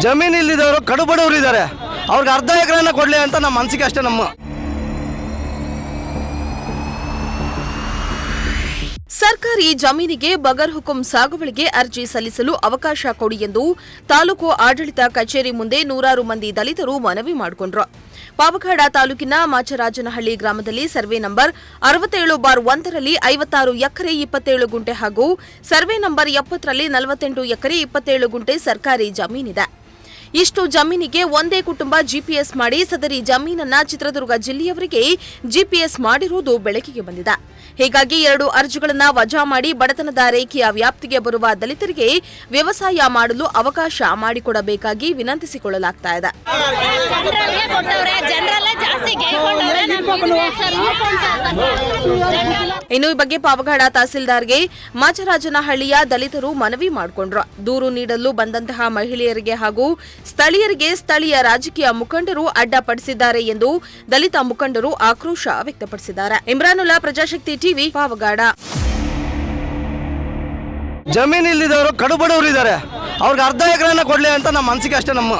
ಜಮೀನು ಇಲ್ಲಿದ್ದವರು ಕಡುಬಡವರು ಇದ್ದಾರೆ, ಅವ್ರಿಗೆ ಅರ್ಧ ಎಕರೆನ ಕೊಡಲಿ ಅಂತ ನಮ್ಮ ಮನಸ್ಸಿಗೆ ಅಷ್ಟೇ. ನಮ್ಮ ಸರ್ಕಾರಿ ಜಮೀನಿಗೆ ಬಗರ್ ಹುಕುಂ ಸಾಗುವಳಿಗೆ ಅರ್ಜಿ ಸಲ್ಲಿಸಲು ಅವಕಾಶ ಕೊಡಿ ಎಂದು ತಾಲೂಕು ಆಡಳಿತ ಕಚೇರಿ ಮುಂದೆ ನೂರಾರು ಮಂದಿ ದಲಿತರು ಮನವಿ ಮಾಡಿಕೊಂಡರು. ಪಾವಗಡ ತಾಲೂಕಿನ ಮಾಚರಾಜನಹಳ್ಳಿ ಗ್ರಾಮದಲ್ಲಿ ಸರ್ವೆ ನಂಬರ್ 67/1ರಲ್ಲಿ 56 ಎಕರೆ 27 ಗುಂಟೆ ಹಾಗೂ ಸರ್ವೆ ನಂಬರ್ 70ರಲ್ಲಿ 48 ಎಕರೆ 27 ಗುಂಟೆ ಸರ್ಕಾರಿ ಜಮೀನಿದೆ. ಇಷ್ಟು ಜಮೀನಿಗೆ ಒಂದೇ ಕುಟುಂಬ ಜಿಪಿಎಸ್ ಮಾಡಿ ಸದರಿ ಜಮೀನನ್ನ ಚಿತ್ರದುರ್ಗ ಜಿಲ್ಲೆಯವರಿಗೆ ಜಿಪಿಎಸ್ ಮಾಡಿರುವುದು ಬೆಳಕಿಗೆ ಬಂದಿದೆ. ಹೀಗಾಗಿ 2 ಅರ್ಜಿಗಳನ್ನು ವಜಾ ಮಾಡಿ ಬಡತನದ ರೇಖೆಯ ವ್ಯಾಪ್ತಿಗೆ ಬರುವ ದಲಿತರಿಗೆ ವ್ಯವಸಾಯ ಮಾಡಲು ಅವಕಾಶ ಮಾಡಿಕೊಡಬೇಕಾಗಿ ವಿನಂತಿಸಿಕೊಳ್ಳಲಾಗ್ತಾ ಇದೆ. ಇನ್ನು ಈ ಬಗ್ಗೆ ಪಾವಗಡ ತಹಸೀಲ್ದಾರ್ಗೆ ಮಾಚರಾಜನಹಳ್ಳಿಯ ದಲಿತರು ಮನವಿ ಮಾಡಿಕೊಂಡ್ರು. ದೂರು ನೀಡಲು ಬಂದಂತಹ ಮಹಿಳೆಯರಿಗೆ ಹಾಗೂ ಸ್ಥಳೀಯರಿಗೆ ಸ್ಥಳೀಯ ರಾಜಕೀಯ ಮುಖಂಡರು ಅಡ್ಡಪಡಿಸಿದ್ದಾರೆ ಎಂದು ದಲಿತ ಮುಖಂಡರು ಆಕ್ರೋಶ ವ್ಯಕ್ತಪಡಿಸಿದ್ದಾರೆ. ಇಮ್ರಾನುಲ್ಲಾ, ಪ್ರಜಾಶಕ್ತಿ ಟಿವಿ, ಪಾವಗಡ. ಜಮೀನು ಇಲ್ಲಿದ್ದವರು ಕಡುಬಡವರು ಇದ್ದಾರೆ, ಅವ್ರಿಗೆ ಅರ್ಧ ಎಕರೆನ ಕೊಡಲಿ ಅಂತ ನಮ್ಮ ಮನಸ್ಸಿಗೆ ಅಷ್ಟೇ. ನಮ್ಮ